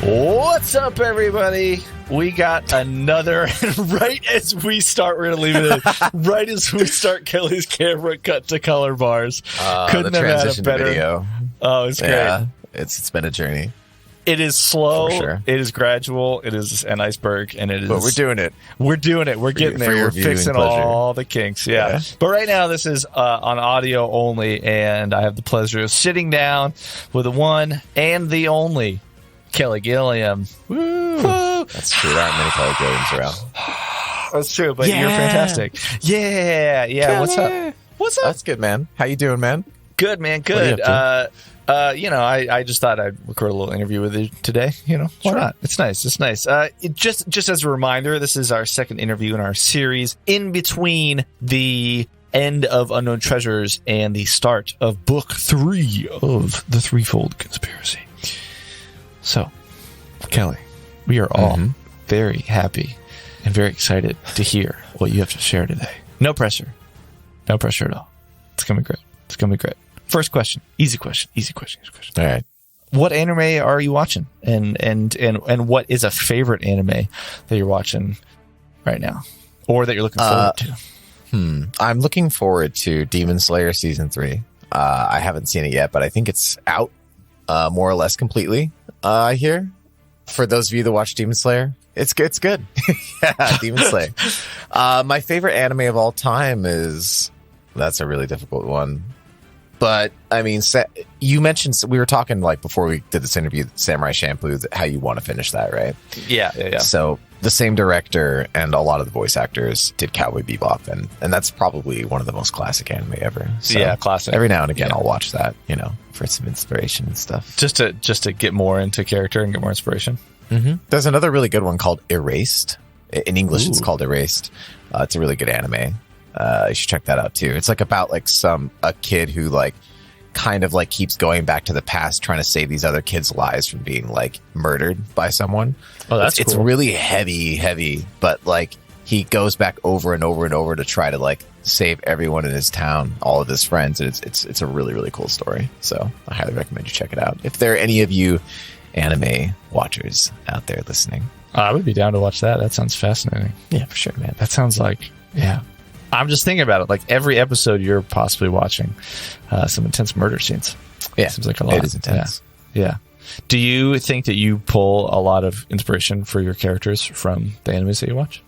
What's up, everybody? We got another, right as we start, we're going to leave it in, right as we start, Kelly's camera cut to color bars. Couldn't have had a better video. Oh, it's great. Yeah, it's been a journey. It is slow. For sure. It is gradual. It is an iceberg, and it is. But we're doing it. We're doing it. We're getting there. We're fixing all the kinks. Yeah. But right now, this is on audio only, and I have the pleasure of sitting down with the one and the only Kelly Gilliam. Woo. Woo. That's true. There aren't many Kelly Gilliams around. That's true, but you're fantastic. Yeah. Kelly. What's up? What's up? That's good, man. How you doing, man? Good, man. Good. I just thought I'd record a little interview with you today. Why not? It's nice. Just as a reminder, this is our second interview in our series in between the end of Unknown Treasures and the start of book 3 of the Threefold Conspiracy. So, Kelly, we are all very happy and very excited to hear what you have to share today. No pressure. No pressure at all. It's going to be great. First question. Easy question. All right. What anime are you watching? And what is a favorite anime that you're watching right now? Or that you're looking forward to? I'm looking forward to Demon Slayer Season 3. I haven't seen it yet, but I think it's out more or less completely, I hear. For those of you that watch Demon Slayer, it's good. Yeah, Demon Slayer. My favorite anime of all time is... That's a really difficult one. But, I mean, you mentioned... We were talking, before we did this interview, Samurai Champloo, how you want to finish that, right? Yeah. So, the same director and a lot of the voice actors did Cowboy Bebop, and that's probably one of the most classic anime ever. So yeah, classic. Every now and again, I'll watch that, for some inspiration and stuff. Just to get more into character and get more inspiration. Mm-hmm. There's another really good one called Erased. In English, It's called Erased. It's a really good anime. You should check that out too. It's about a kid who kind of keeps going back to the past, trying to save these other kids' lives from being murdered by someone. Oh, that's cool. It's really heavy, but he goes back over and over and over to try to save everyone in his town, all of his friends, and it's a really, really cool story. So I highly recommend you check it out. If there are any of you anime watchers out there listening, I would be down to watch that. That sounds fascinating. Yeah, for sure, man. That sounds I'm just thinking about it. Every episode you're possibly watching some intense murder scenes. Yeah. Seems like a lot. It is intense. Yeah. Do you think that you pull a lot of inspiration for your characters from the animes that you watch?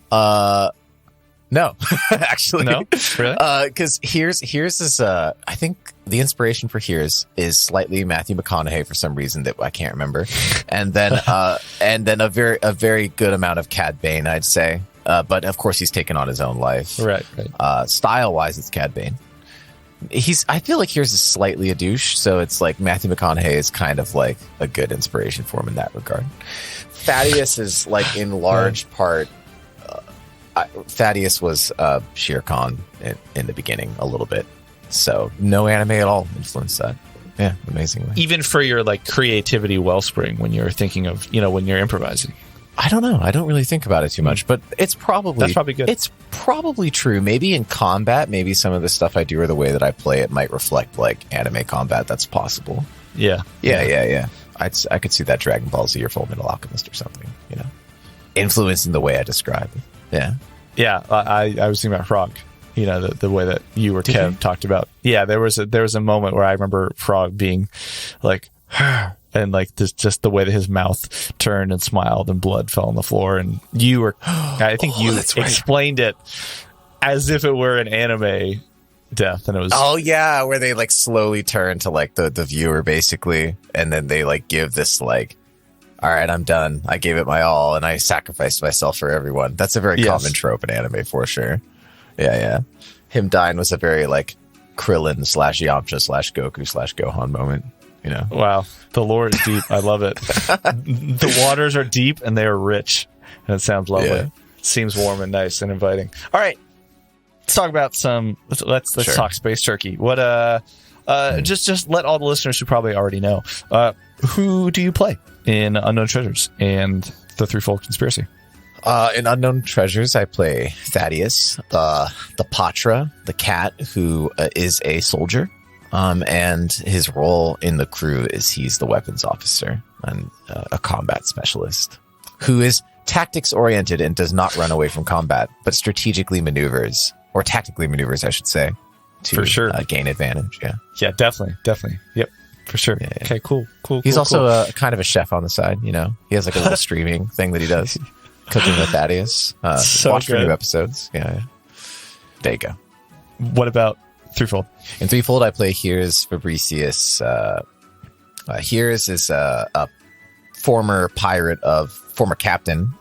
No, actually. No? Really? Because here's this, I think the inspiration for Here's is slightly Matthew McConaughey for some reason that I can't remember. And then a very good amount of Cad Bane, I'd say. But of course he's taken on his own life. Right. Style wise, it's Cad Bane. I feel like Here's is slightly a douche. So it's Matthew McConaughey is kind of a good inspiration for him in that regard. Thaddeus is in large part, Thaddeus was Shere Khan in the beginning a little bit. So no anime at all influenced that. Yeah, amazingly. Even for your creativity wellspring when you're thinking of, when you're improvising. I don't know. I don't really think about it too much, but that's probably good. It's probably true. Maybe in combat, maybe some of the stuff I do or the way that I play it might reflect anime combat. That's possible. Yeah. I could see that Dragon Ball Z or Full Metal Alchemist or something, influencing the way I describe it. Yeah. Yeah. I was thinking about Frog, the way that you or Kev talked about. Yeah. There was a moment where I remember Frog being and just the way that his mouth turned and smiled and blood fell on the floor. And you were, I think you explained it as if it were an anime death. And it was, oh yeah, where they slowly turn to the viewer basically. And then they give this all right, I'm done. I gave it my all and I sacrificed myself for everyone. That's a very common trope in anime for sure. Yeah. Him dying was a very Krillin / Yamcha / Goku / Gohan moment. Wow, the lore is deep. I love it. The waters are deep and they are rich, and it sounds lovely. Yeah. Seems warm and nice and inviting. All right, let's talk about let's talk Space Turkey. What just let all the listeners who probably already know, who do you play in Unknown Treasures and the Threefold Conspiracy? In Unknown Treasures, I play Thaddeus, the Patra, the cat who is a soldier. And his role in the crew is he's the weapons officer. and a combat specialist who is tactics oriented and does not run away from combat, but strategically maneuvers, or tactically maneuvers, I should say, to for sure gain advantage. Yeah, definitely. Yep, for sure. Yeah. Okay, cool. He's also a kind of a chef on the side. You know, he has like a little streaming thing that he does, cooking with Thaddeus. So watch for good. new episodes. Yeah. There you go. What about Threefold? In Threefold, I play Here's Fabricius. Here's is a former captain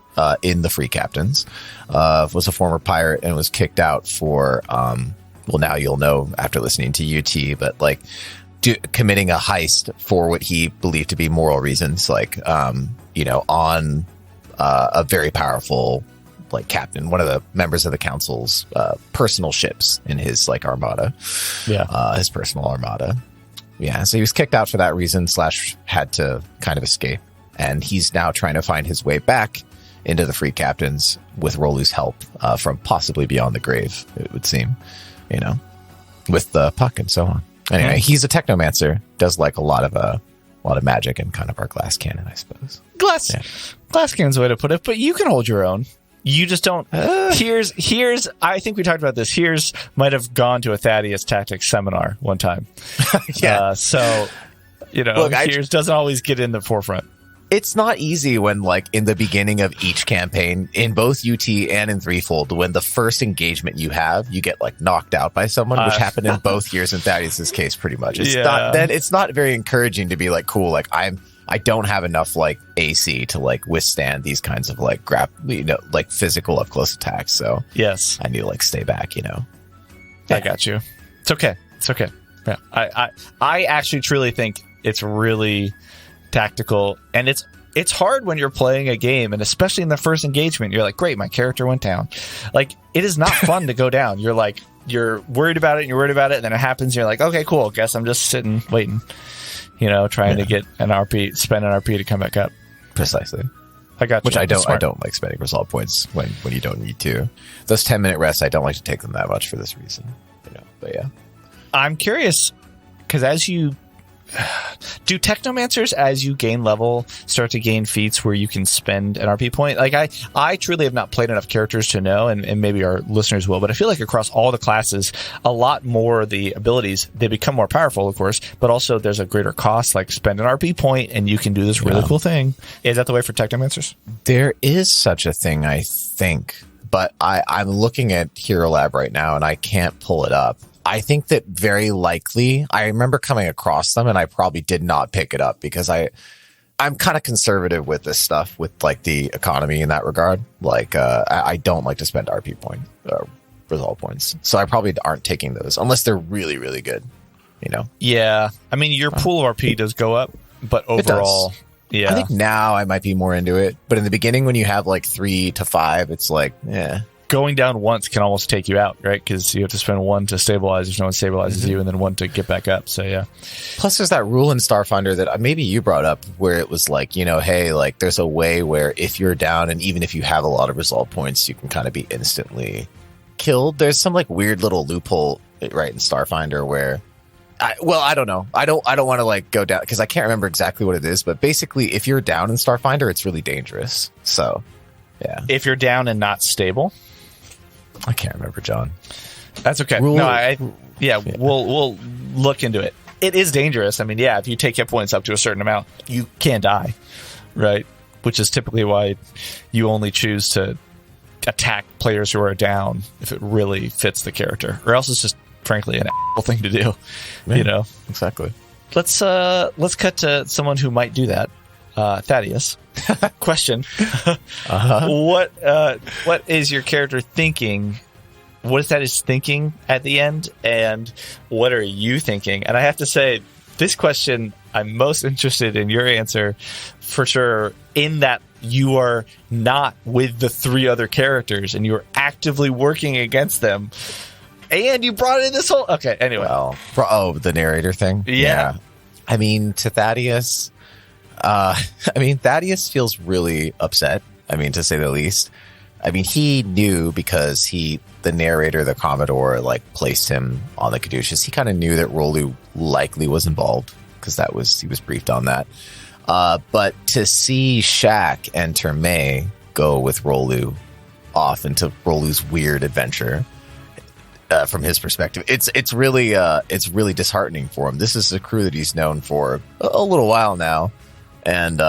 in the Free Captains. Was a former pirate and was kicked out for, well, now you'll know after listening to UT, but like committing a heist for what he believed to be moral reasons, like, you know, on a very powerful like captain, one of the members of the council's personal ships in his like armada. Yeah. His personal armada. Yeah. So he was kicked out for that reason / had to kind of escape. And he's now trying to find his way back into the Free Captains with Rolu's help from possibly beyond the grave, it would seem, you know, with the puck and so on. Anyway, he's a technomancer, does like a lot of magic and kind of our glass cannon, I suppose. Glass cannon's the way to put it, but you can hold your own. You just don't. Here's. I think we talked about this. Here's might have gone to a Thaddeus tactics seminar one time. Yeah. So, you know, look, Here's doesn't always get in the forefront. It's not easy when, like, in the beginning of each campaign, in both UT and in Threefold, when the first engagement you have, you get, like, knocked out by someone, which happened in both years in Thaddeus's case, pretty much. It's not very encouraging to be like, cool, like, I don't have enough, like, AC to, like, withstand these kinds of, like, like, physical up-close attacks, so yes, I need to, like, stay back, you know? I got you. It's okay. Yeah, I actually truly think it's really tactical, and it's hard when you're playing a game, and especially in the first engagement, you're like, great, my character went down. Like, it is not fun to go down. You're like, you're worried about it, and then it happens, and you're like, okay, cool, guess I'm just sitting, waiting, you know, trying to get an RP, spend an RP to come back up. Precisely. I got you. Which I don't like spending resolve points when you don't need to. Those 10-minute rests, I don't like to take them that much for this reason, you know, but yeah. I'm curious, because as you do technomancers, as you gain level, start to gain feats where you can spend an RP point? Like, I truly have not played enough characters to know, and maybe our listeners will, but I feel like across all the classes, a lot more of the abilities, they become more powerful, of course, but also there's a greater cost, like spend an RP point and you can do this really cool thing. Is that the way for technomancers? There is such a thing, I think, but I'm looking at Hero Lab right now and I can't pull it up. I think that very likely, I remember coming across them and I probably did not pick it up because I'm kind of conservative with this stuff, with like the economy in that regard. Like, I don't like to spend RP resolve points. So I probably aren't taking those unless they're really, really good, you know? Yeah. I mean, your pool of RP does go up, but overall, yeah. I think now I might be more into it. But in the beginning, when you have like 3 to 5, it's like, going down once can almost take you out, right? Because you have to spend 1 to stabilize if no one stabilizes you, and then 1 to get back up. So, yeah. Plus, there's that rule in Starfinder that maybe you brought up where it was like, you know, hey, like there's a way where if you're down and even if you have a lot of resolve points, you can kind of be instantly killed. There's some like weird little loophole, right, in Starfinder where, I don't know. I don't want to like go down because I can't remember exactly what it is. But basically, if you're down in Starfinder, it's really dangerous. So, yeah. If you're down and not stable. I can't remember, John. That's okay. We'll look into it. It is dangerous. I mean, yeah, if you take hit points up to a certain amount, you can die, right? Which is typically why you only choose to attack players who are down if it really fits the character, or else it's just, frankly, an thing to do. Yeah, you know, exactly. Let's cut to someone who might do that. Thaddeus. Question. What is your character thinking? What is Thaddeus thinking at the end? And what are you thinking? And I have to say, this question, I'm most interested in your answer for sure, in that you are not with the 3 other characters and you're actively working against them. And you brought in this whole... Okay, anyway. Well, the narrator thing? Yeah. I mean, to Thaddeus... Thaddeus feels really upset, to say the least. I mean, he knew because the narrator, the Commodore, like, placed him on the Caduceus. He kind of knew that Rolu likely was involved because he was briefed on that. But to see Shaq enter May go with Rolu off into Rolu's weird adventure, from his perspective, it's really disheartening for him. This is a crew that he's known for a little while now, and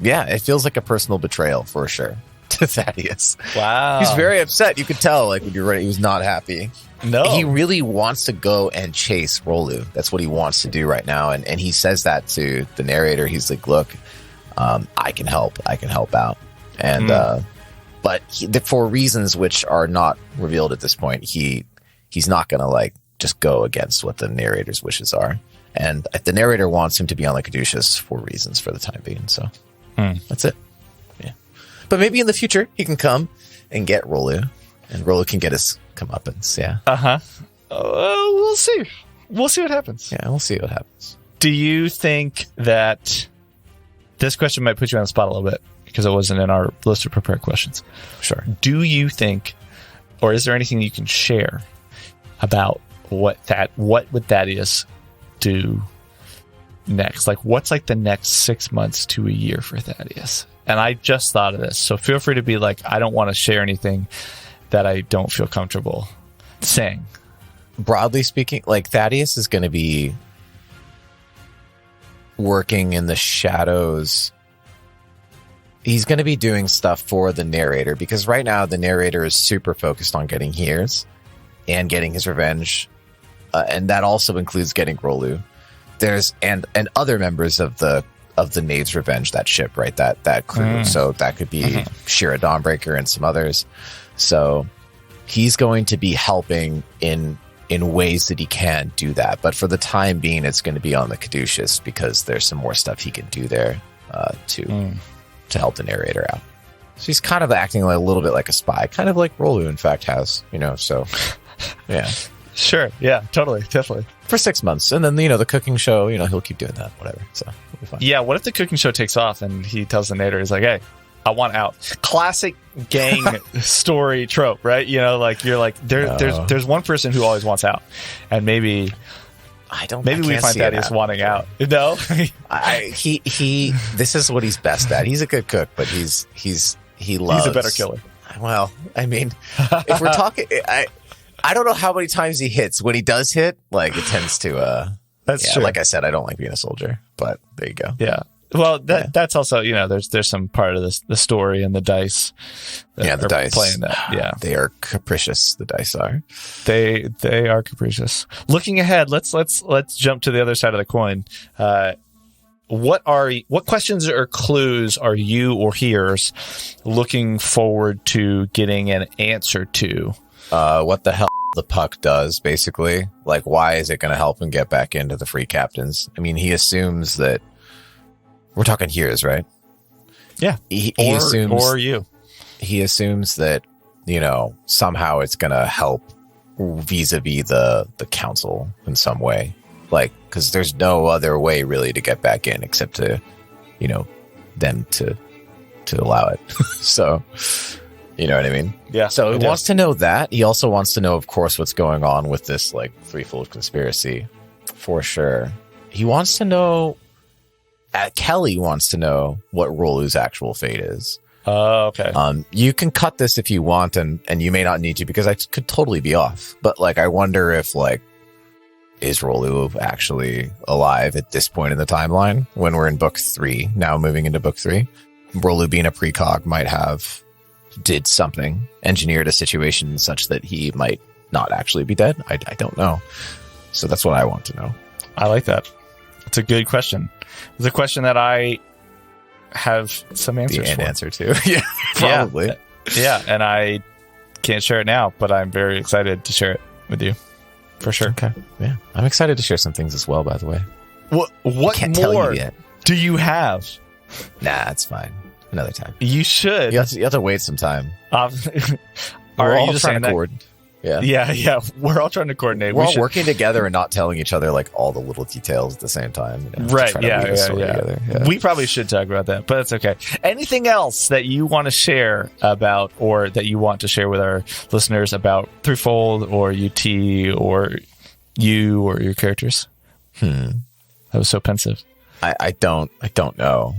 it feels like a personal betrayal for sure to Thaddeus. Wow, he's very upset. You could tell, like when you're right, he was not happy. No, he really wants to go and chase Rolu. That's what he wants to do right now, and he says that to the narrator. He's like, "Look, I can help out," and but for reasons which are not revealed at this point, he's not going to like just go against what the narrator's wishes are. And the narrator wants him to be on the Caduceus for reasons for the time being. So that's it. Yeah. But maybe in the future he can come and get Rolu, and Rolu can get his comeuppance. Yeah. We'll see. We'll see what happens. Yeah, we'll see what happens. Do you think that this question might put you on the spot a little bit because it wasn't in our list of prepared questions? Sure. Do you think, or is there anything you can share about what would Thaddeus do next? Like, what's like the next 6 months to a year for Thaddeus? And I just thought of this, so feel free to be like, I don't want to share anything that I don't feel comfortable saying. Broadly speaking, like Thaddeus is going to be working in the shadows. He's going to be doing stuff for the narrator, because right now the narrator is super focused on getting Hears and getting his revenge, and that also includes getting Rolu. There's and other members of the Knave's Revenge, that ship, right? That crew. So that could be Shira Dawnbreaker and some others. So he's going to be helping in ways that he can do that. But for the time being, it's going to be on the Caduceus, because there's some more stuff he can do there to help the narrator out. So he's kind of acting like a little bit like a spy, kind of like Rolu, in fact, has, so yeah. Sure. Yeah, totally. Definitely. For 6 months. And then, the cooking show, he'll keep doing that, whatever. So it'll be fine. Yeah, what if the cooking show takes off and he tells the narrator, he's like, hey, I want out. Classic gang story trope, right? Like you're like, there's one person who always wants out. And maybe we find Thaddeus wanting out. No? This is what he's best at. He's a good cook, but he loves... He's a better killer. Well, I mean, if we're talking... I don't know how many times he hits. When he does hit, like, it tends to... That's true. Like I said, I don't like being a soldier, but there you go. Yeah. Well, that's also, there's some part of the story and the dice. The dice. Playing that. Yeah. They are capricious, the dice are. They are capricious. Looking ahead, let's jump to the other side of the coin. What questions or clues are you or Hears looking forward to getting an answer to? What the hell the puck does, basically. Like, why is it going to help him get back into the free captains? I mean, he assumes that we're talking Hears, right? Yeah. He assumes, or you. He assumes that, somehow it's going to help vis-a-vis the council in some way. Like, because there's no other way really to get back in except to, them to allow it. So... You know what I mean? Yeah. So he wants to know that. He also wants to know, of course, what's going on with this, like, threefold conspiracy. For sure. He wants to know... Kelly wants to know what Rolu's actual fate is. Oh, okay. You can cut this if you want, and you may not need to, because I could totally be off. But, like, I wonder if, like, is Rolu actually alive at this point in the timeline when we're in book 3, now moving into book 3? Rolu being a precog might have... did something, engineered a situation such that he might not actually be dead. I don't know. So that's what I want to know. I like that. It's a good question. It's a question that I have some answers for. An answer to. Yeah, probably. Yeah, and I can't share it now, but I'm very excited to share it with you. For sure. Okay. Yeah. I'm excited to share some things as well, by the way. What more do you have? Nah, it's fine. Another time. You should. You have to wait some time. Are you just saying that? Yeah. We're all trying to coordinate. We're all working together and not telling each other like all the little details at the same time. Right. Yeah. We probably should talk about that, but that's okay. Anything else that you want to share about, or that you want to share with our listeners about Threefold or UT or you or your characters? That was so pensive. I don't know.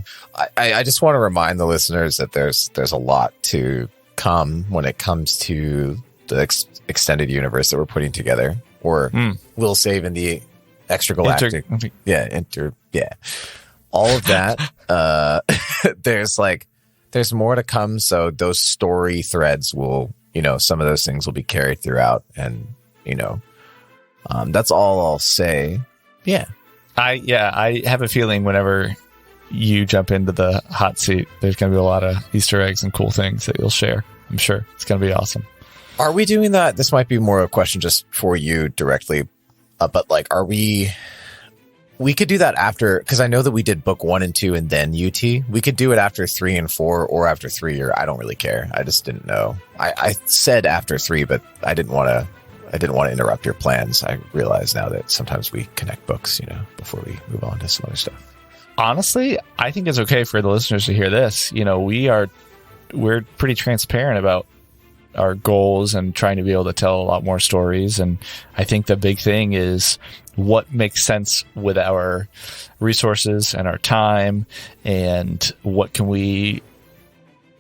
I just want to remind the listeners that there's a lot to come when it comes to the extended universe that we're putting together, or we'll save in the extragalactic. All of that. There's more to come. So those story threads will, some of those things will be carried throughout, and that's all I'll say. Yeah. I have a feeling whenever you jump into the hot seat, there's going to be a lot of Easter eggs and cool things that you'll share. I'm sure it's going to be awesome. Are we doing that? This might be more a question just for you directly, but are we could do that after, because I know that we did book 1 and 2 and then UT. We could do it after 3 and 4 or after 3, or I don't really care. I just didn't know. I said after 3, but I didn't want to interrupt your plans. I realize now that sometimes we connect books, before we move on to some other stuff. Honestly, I think it's okay for the listeners to hear this. We're pretty transparent about our goals and trying to be able to tell a lot more stories. And I think the big thing is what makes sense with our resources and our time, and what can we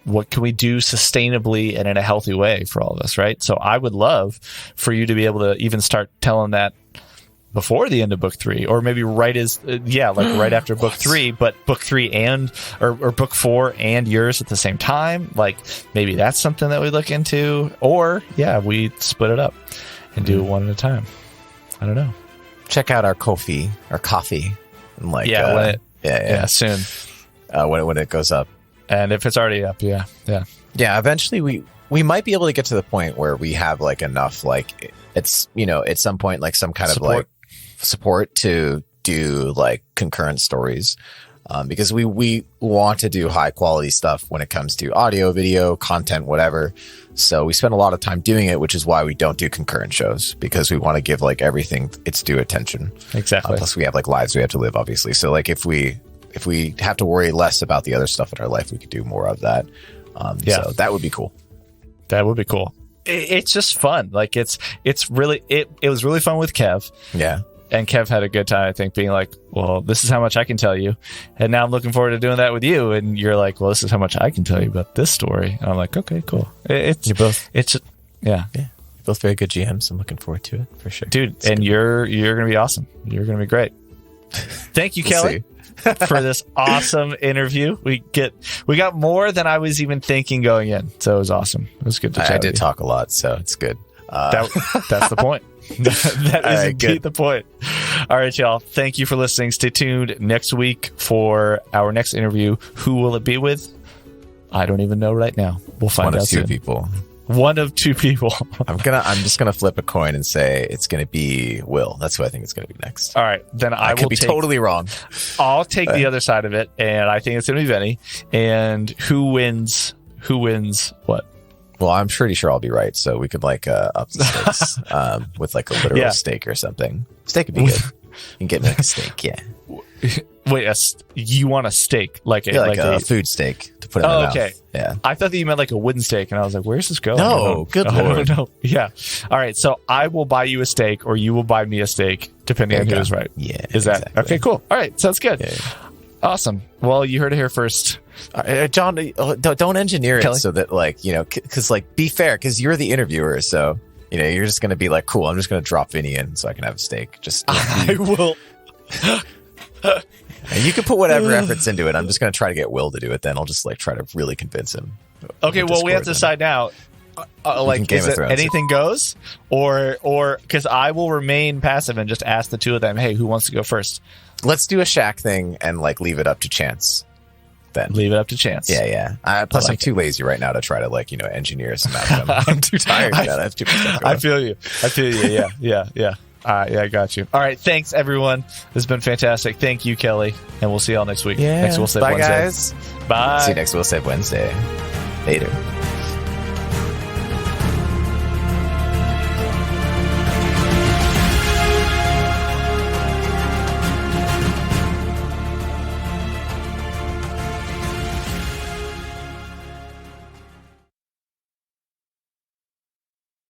do sustainably and in a healthy way for all of us, right? So I would love for you to be able to even start telling that before the end of book 3, or maybe right after book 3, but book 3 or book 4 and yours at the same time. Maybe that's something that we look into, or we split it up and do it one at a time. I don't know. Check out our coffee, and soon when it goes up. And if it's already up, yeah. Eventually, we might be able to get to the point where we have enough, it's at some point some kind of support to do concurrent stories, because we want to do high quality stuff when it comes to audio, video, content, whatever. So we spend a lot of time doing it, which is why we don't do concurrent shows, because we want to give everything its due attention. Exactly. Plus we have lives we have to live, obviously. So if we have to worry less about the other stuff in our life, we could do more of that. So that would be cool. That would be cool. It's just fun. It's really, it was really fun with Kev. Yeah. And Kev had a good time, I think, being well, this is how much I can tell you. And now I'm looking forward to doing that with you. And you're well, this is how much I can tell you about this story. And I'm okay, cool. You're both very good GMs. I'm looking forward to it for sure. Dude, it's and good. You're going to be awesome. You're going to be great. Thank you, Kelly, for this awesome interview. We got more than I was even thinking going in. So it was awesome. It was good to chat. I did talk a lot, so it's good. That's the point. That is indeed the point. All right, y'all. Thank you for listening. Stay tuned next week for our next interview. Who will it be with? I don't even know right now. We'll find out soon. One of two people. I'm just gonna flip a coin and say it's gonna be Will. That's who I think it's gonna be next. All right, then I will be totally wrong. I'll take the other side of it, and I think it's gonna be Vinnie. And who wins? Who wins what? Well, I'm pretty sure I'll be right, so we could up the stakes with a literal steak or something. Steak would be good. You can get me a steak, yeah. Wait, you want a steak? A food steak to put in my mouth. Okay. Yeah. I thought that you meant a wooden steak, and I was where's this going? No, good lord. No. Yeah. All right, so I will buy you a steak, or you will buy me a steak, depending on who is right. Yeah. Is that exactly. Okay, cool. All right, sounds good. Yeah. Awesome. Well, you heard it here first. John, don't engineer it, Kelly? So that because be fair, because you're the interviewer, so you're just gonna be cool, I'm just gonna drop Vinny in so I can have a steak. I will. And you can put whatever efforts into it. I'm just gonna try to get Will to do it. Then I'll just try to really convince him. Okay, well, we have to decide now. Is it anything goes, or because I will remain passive and just ask the two of them, hey, who wants to go first? Let's do a Shaq thing and leave it up to chance. Then leave it up to chance. Yeah. Plus, I'm too lazy right now to try to engineer some outcome. I'm too tired for that. I have too much stuff going on. I feel you. Yeah. I got you. All right. Thanks, everyone. This has been fantastic. Thank you, Kelly. And we'll see y'all next week. Yeah. Next We'll Save Bye, Wednesday. Guys. Bye. See you next We'll Save Wednesday. Later.